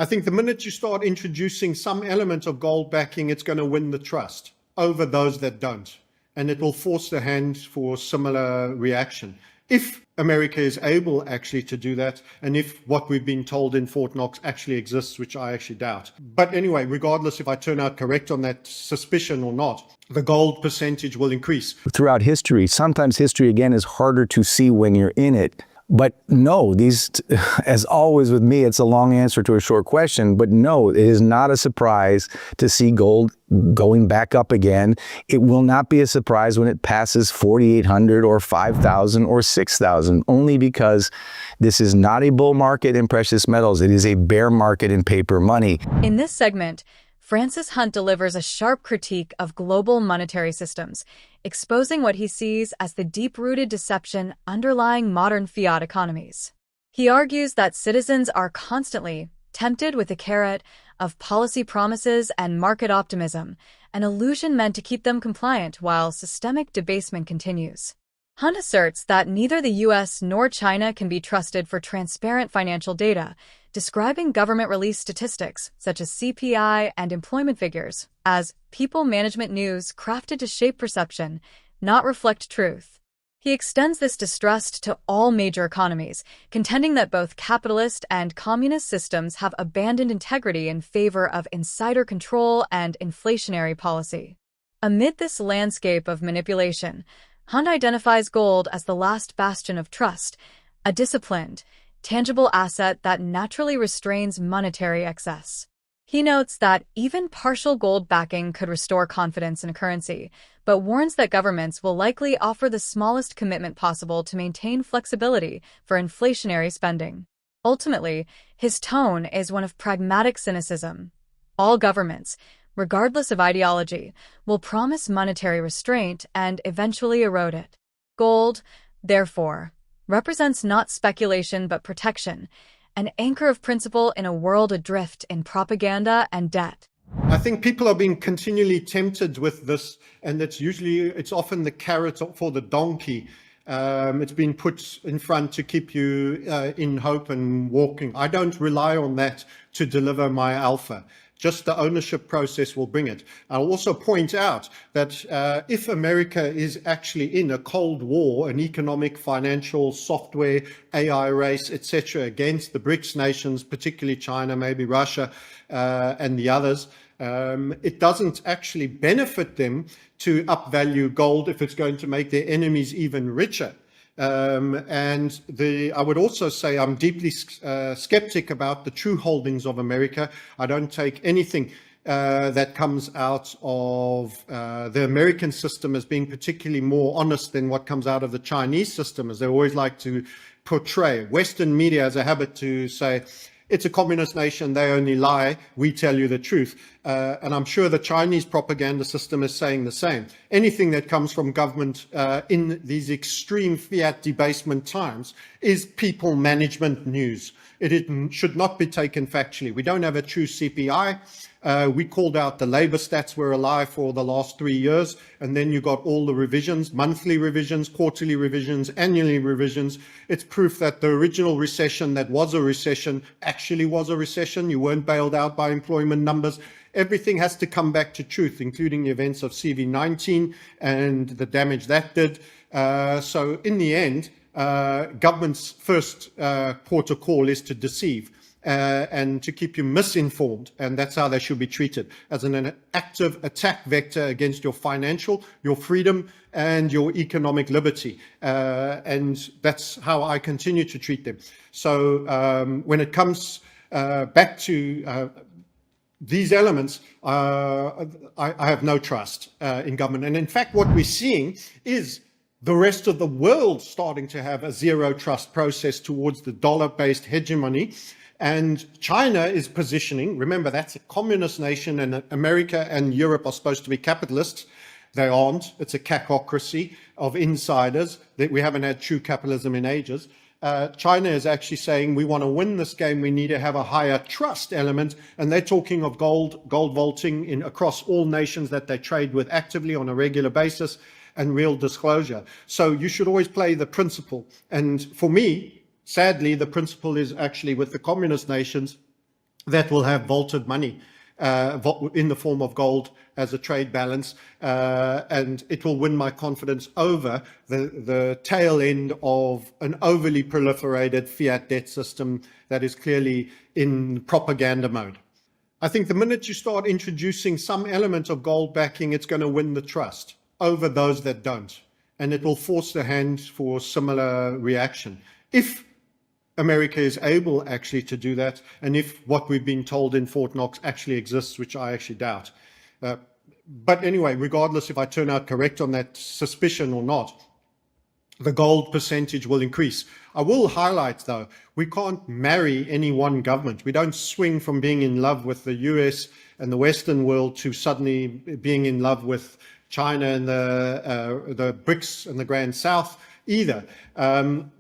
I think the minute you start introducing some element of gold backing, it's going to win the trust over those that don't. And it will force the hand for similar reaction. If America is able actually to do that, and if what we've been told in Fort Knox actually exists, which I actually doubt. But anyway, regardless if I turn out correct on that suspicion or not, the gold percentage will increase. Throughout history, sometimes history, again, is harder to see when you're in it. But no, as always with me, it's a long answer to a short question. But no, it is not a surprise to see gold going back up again. It will not be a surprise when it passes 4,800 or 5,000 or 6,000, only because this is not a bull market in precious metals. It is a bear market in paper money. In this segment, Francis Hunt delivers a sharp critique of global monetary systems, exposing what he sees as the deep-rooted deception underlying modern fiat economies. He argues that citizens are constantly tempted with the carrot of policy promises and market optimism, an illusion meant to keep them compliant while systemic debasement continues. Hunt asserts that neither the U.S. nor China can be trusted for transparent financial data, describing government-released statistics, such as CPI and employment figures, as people management news crafted to shape perception, not reflect truth. He extends this distrust to all major economies, contending that both capitalist and communist systems have abandoned integrity in favor of insider control and inflationary policy. Amid this landscape of manipulation, Hunt identifies gold as the last bastion of trust, a disciplined, tangible asset that naturally restrains monetary excess. He notes that even partial gold backing could restore confidence in a currency, but warns that governments will likely offer the smallest commitment possible to maintain flexibility for inflationary spending. Ultimately, his tone is one of pragmatic cynicism. All governments, regardless of ideology, will promise monetary restraint and eventually erode it. Gold, therefore, represents not speculation but protection, an anchor of principle in a world adrift in propaganda and debt. I think people are being continually tempted with this, and it's often the carrot for the donkey. It's been put in front to keep you in hope and walking. I don't rely on that to deliver my alpha. Just the ownership process will bring it. I'll also point out that if America is actually in a Cold War, an economic, financial, software, AI race, etc., against the BRICS nations, particularly China, maybe Russia, and the others, it doesn't actually benefit them to upvalue gold if it's going to make their enemies even richer. I would also say I'm deeply skeptic about the true holdings of America. I don't take anything that comes out of the American system as being particularly more honest than what comes out of the Chinese system, as they always like to portray. Western media has a habit to say, it's a communist nation, they only lie, we tell you the truth. And I'm sure the Chinese propaganda system is saying the same. Anything that comes from government in these extreme fiat debasement times is people management news. It should not be taken factually. We don't have a true CPI. We called out the labor stats were a lie for the last 3 years, and then you got all the revisions, monthly revisions, quarterly revisions, annually revisions. It's proof that the original recession that was a recession actually was a recession. You weren't bailed out by employment numbers. Everything has to come back to truth, including the events of CV19 and the damage that did. So in the end, government's first port of call is to deceive. And to keep you misinformed, and that's how they should be treated, as an active attack vector against your financial, your freedom, and your economic liberty. And that's how I continue to treat them. So when it comes back to these elements, I have no trust in government. And in fact, what we're seeing is the rest of the world starting to have a zero trust process towards the dollar-based hegemony. And China is positioning, remember, that's a communist nation, and America and Europe are supposed to be capitalists. They aren't. It's a cacocracy of insiders that we haven't had true capitalism in ages. China is actually saying, we want to win this game, we need to have a higher trust element. And they're talking of gold vaulting across all nations that they trade with actively on a regular basis, and real disclosure. So you should always play the principle. And for me, sadly, the principle is actually with the communist nations, that will have vaulted money in the form of gold as a trade balance, and it will win my confidence over the tail end of an overly proliferated fiat debt system that is clearly in propaganda mode. I think the minute you start introducing some element of gold backing, it's going to win the trust over those that don't, and it will force the hand for similar reaction. If America is able actually to do that, and if what we've been told in Fort Knox actually exists, which I actually doubt. But anyway, regardless if I turn out correct on that suspicion or not, the gold percentage will increase. I will highlight, though, we can't marry any one government. We don't swing from being in love with the US and the Western world to suddenly being in love with China and the BRICS and the Grand South either.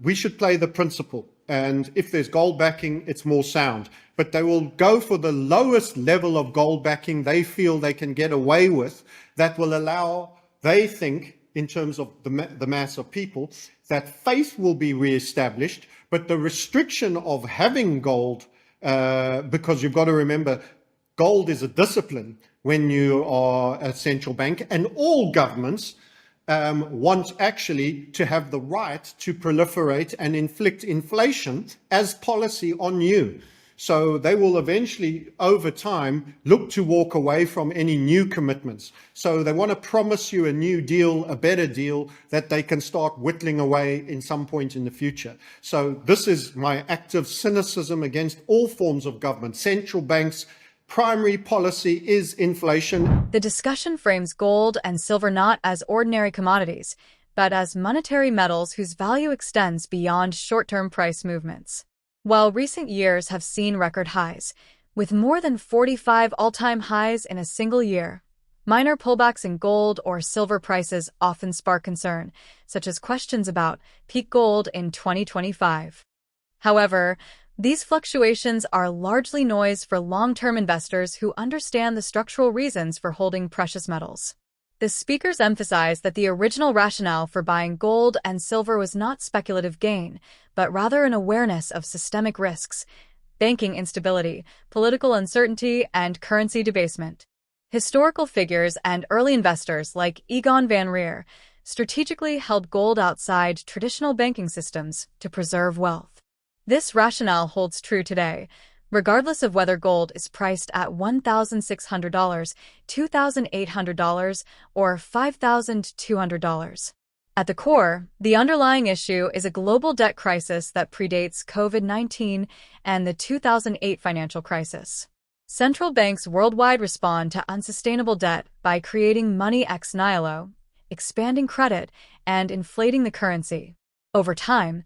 We should play the principle. And if there's gold backing, it's more sound. But they will go for the lowest level of gold backing they feel they can get away with, that will allow, they think, in terms of the mass of people, that faith will be reestablished, but the restriction of having gold, because you've got to remember, gold is a discipline when you are a central bank, and all governments want actually to have the right to proliferate and inflict inflation as policy on you. So they will eventually, over time, look to walk away from any new commitments. So they want to promise you a new deal, a better deal that they can start whittling away in some point in the future. So this is my active cynicism against all forms of government. Central banks' primary policy is inflation. The discussion frames gold and silver not as ordinary commodities, but as monetary metals whose value extends beyond short-term price movements. While recent years have seen record highs, with more than 45 all-time highs in a single year, minor pullbacks in gold or silver prices often spark concern, such as questions about peak gold in 2025. However, these fluctuations are largely noise for long-term investors who understand the structural reasons for holding precious metals. The speakers emphasize that the original rationale for buying gold and silver was not speculative gain, but rather an awareness of systemic risks, banking instability, political uncertainty, and currency debasement. Historical figures and early investors like Egon van Reer strategically held gold outside traditional banking systems to preserve wealth. This rationale holds true today, regardless of whether gold is priced at $1,600, $2,800, or $5,200. At the core, the underlying issue is a global debt crisis that predates COVID-19 and the 2008 financial crisis. Central banks worldwide respond to unsustainable debt by creating money ex nihilo, expanding credit, and inflating the currency. Over time,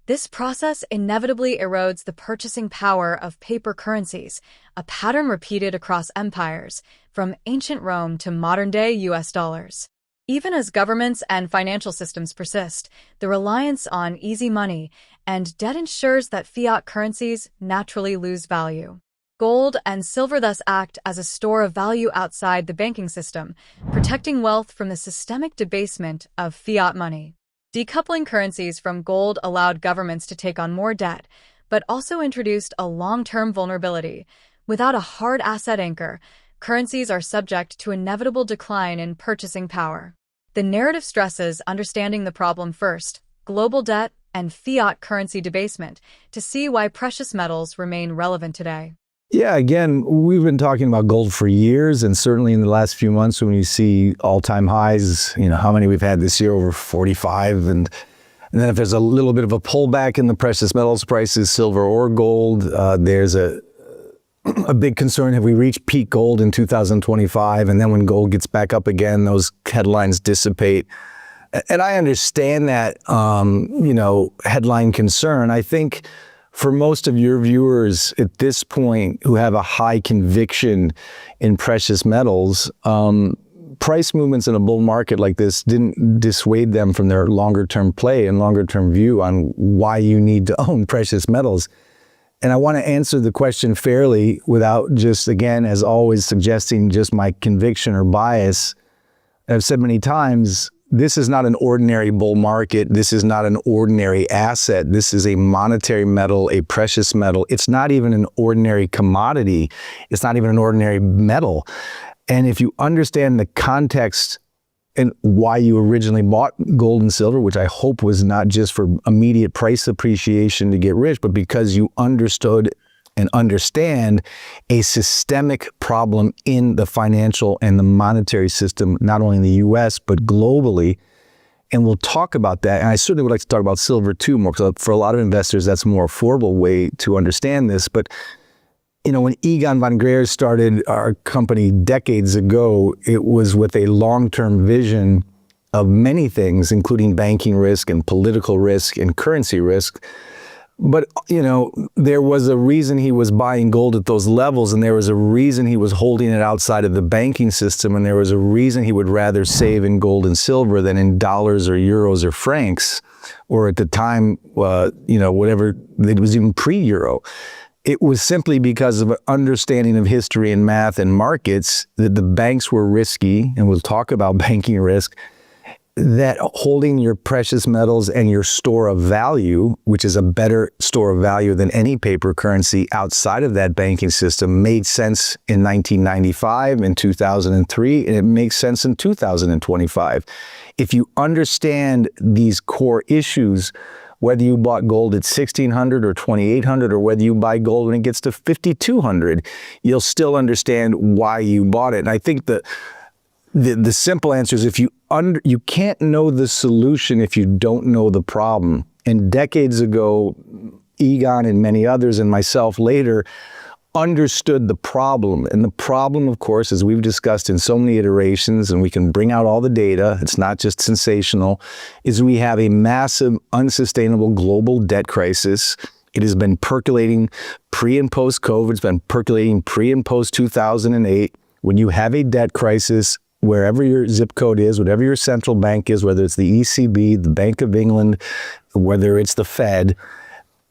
this process inevitably erodes the purchasing power of paper currencies, a pattern repeated across empires, from ancient Rome to modern-day US dollars. Even as governments and financial systems persist, the reliance on easy money and debt ensures that fiat currencies naturally lose value. Gold and silver thus act as a store of value outside the banking system, protecting wealth from the systemic debasement of fiat money. Decoupling currencies from gold allowed governments to take on more debt, but also introduced a long-term vulnerability. Without a hard asset anchor, currencies are subject to inevitable decline in purchasing power. The narrative stresses understanding the problem first, global debt and fiat currency debasement, to see why precious metals remain relevant today. Yeah, again, we've been talking about gold for years, and certainly in the last few months when you see all-time highs, how many we've had this year, over 45, and then if there's a little bit of a pullback in the precious metals prices, silver or gold, there's a big concern. Have we reached peak gold in 2025? And then when gold gets back up again, those headlines dissipate. And I understand that, headline concern. I think for most of your viewers at this point who have a high conviction in precious metals, price movements in a bull market like this didn't dissuade them from their longer-term play and longer-term view on why you need to own precious metals. And I want to answer the question fairly without just, again, as always, suggesting just my conviction or bias. I've said many times, this is not an ordinary bull market. This is not an ordinary asset. This is a monetary metal, a precious metal. It's not even an ordinary commodity. It's not even an ordinary metal. And if you understand the context and why you originally bought gold and silver, which I hope was not just for immediate price appreciation to get rich, but because you understood and understand a systemic problem in the financial and the monetary system, not only in the US, but globally. And we'll talk about that. And I certainly would like to talk about silver too more, because for a lot of investors, that's a more affordable way to understand this. But you know, when Egon von Greyerz started our company decades ago, it was with a long-term vision of many things, including banking risk and political risk and currency risk. But, you know, there was a reason he was buying gold at those levels, and there was a reason he was holding it outside of the banking system, and there was a reason he would rather save in gold and silver than in dollars or euros or francs, or at the time, you know, whatever, it was even pre-euro. It was simply because of an understanding of history and math and markets that the banks were risky, and we'll talk about banking risk, that holding your precious metals and your store of value, which is a better store of value than any paper currency outside of that banking system, made sense in 1995 and 2003, and it makes sense in 2025. If you understand these core issues, whether you bought gold at 1,600 or 2,800, or whether you buy gold when it gets to 5,200, you'll still understand why you bought it. And I think that the simple answer is you can't know the solution if you don't know the problem. And decades ago, Egon and many others, and myself later, understood the problem. And the problem, of course, as we've discussed in so many iterations, and we can bring out all the data, it's not just sensational, is we have a massive, unsustainable global debt crisis. It has been percolating pre and post COVID. It's been percolating pre and post 2008. When you have a debt crisis, wherever your zip code is, whatever your central bank is, whether it's the ECB, the Bank of England, whether it's the Fed,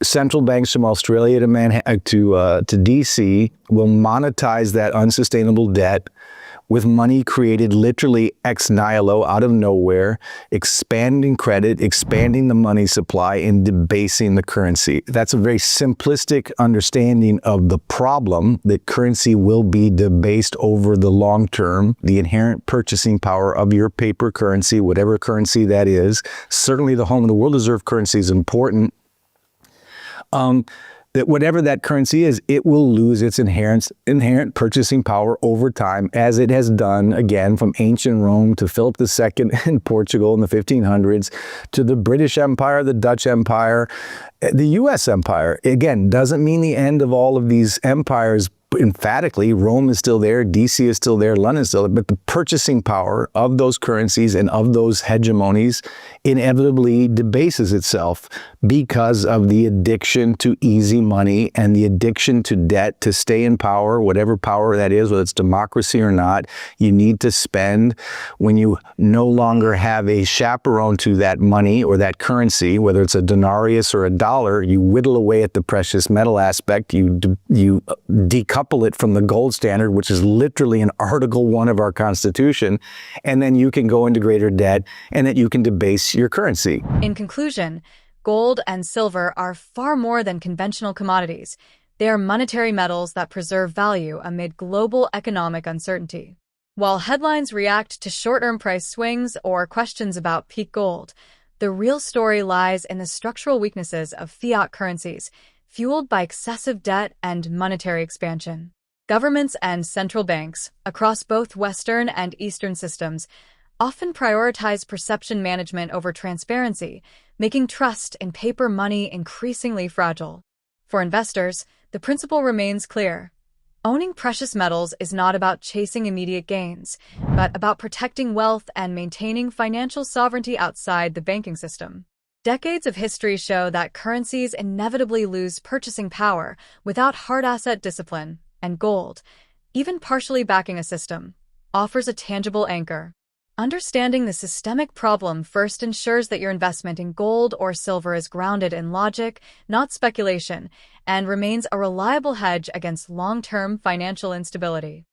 central banks from Australia to DC will monetize that unsustainable debt with money created literally ex nihilo, out of nowhere, expanding credit, expanding the money supply, and debasing the currency. That's a very simplistic understanding of the problem, that currency will be debased over the long term. The inherent purchasing power of your paper currency, whatever currency that is, certainly the home of the world reserve currency is important. That whatever that currency is, it will lose its inherent purchasing power over time, as it has done, again, from ancient Rome to Philip II in Portugal in the 1500s, to the British Empire, the Dutch Empire, the US Empire. Again, doesn't mean the end of all of these empires. Emphatically, Rome is still there, DC is still there, London is still there, but the purchasing power of those currencies and of those hegemonies inevitably debases itself because of the addiction to easy money and the addiction to debt to stay in power, whatever power that is, whether it's democracy or not. You need to spend. When you no longer have a chaperone to that money or that currency, whether it's a denarius or a dollar, you whittle away at the precious metal aspect. You decouple it from the gold standard, which is literally in Article 1 of our Constitution, and then you can go into greater debt, and that you can debase your currency. In conclusion, gold and silver are far more than conventional commodities. They are monetary metals that preserve value amid global economic uncertainty. While headlines react to short-term price swings or questions about peak gold, the real story lies in the structural weaknesses of fiat currencies, fueled by excessive debt and monetary expansion. Governments and central banks, across both Western and Eastern systems, often prioritize perception management over transparency, making trust in paper money increasingly fragile. For investors, the principle remains clear. Owning precious metals is not about chasing immediate gains, but about protecting wealth and maintaining financial sovereignty outside the banking system. Decades of history show that currencies inevitably lose purchasing power without hard asset discipline, and gold, even partially backing a system, offers a tangible anchor. Understanding the systemic problem first ensures that your investment in gold or silver is grounded in logic, not speculation, and remains a reliable hedge against long-term financial instability.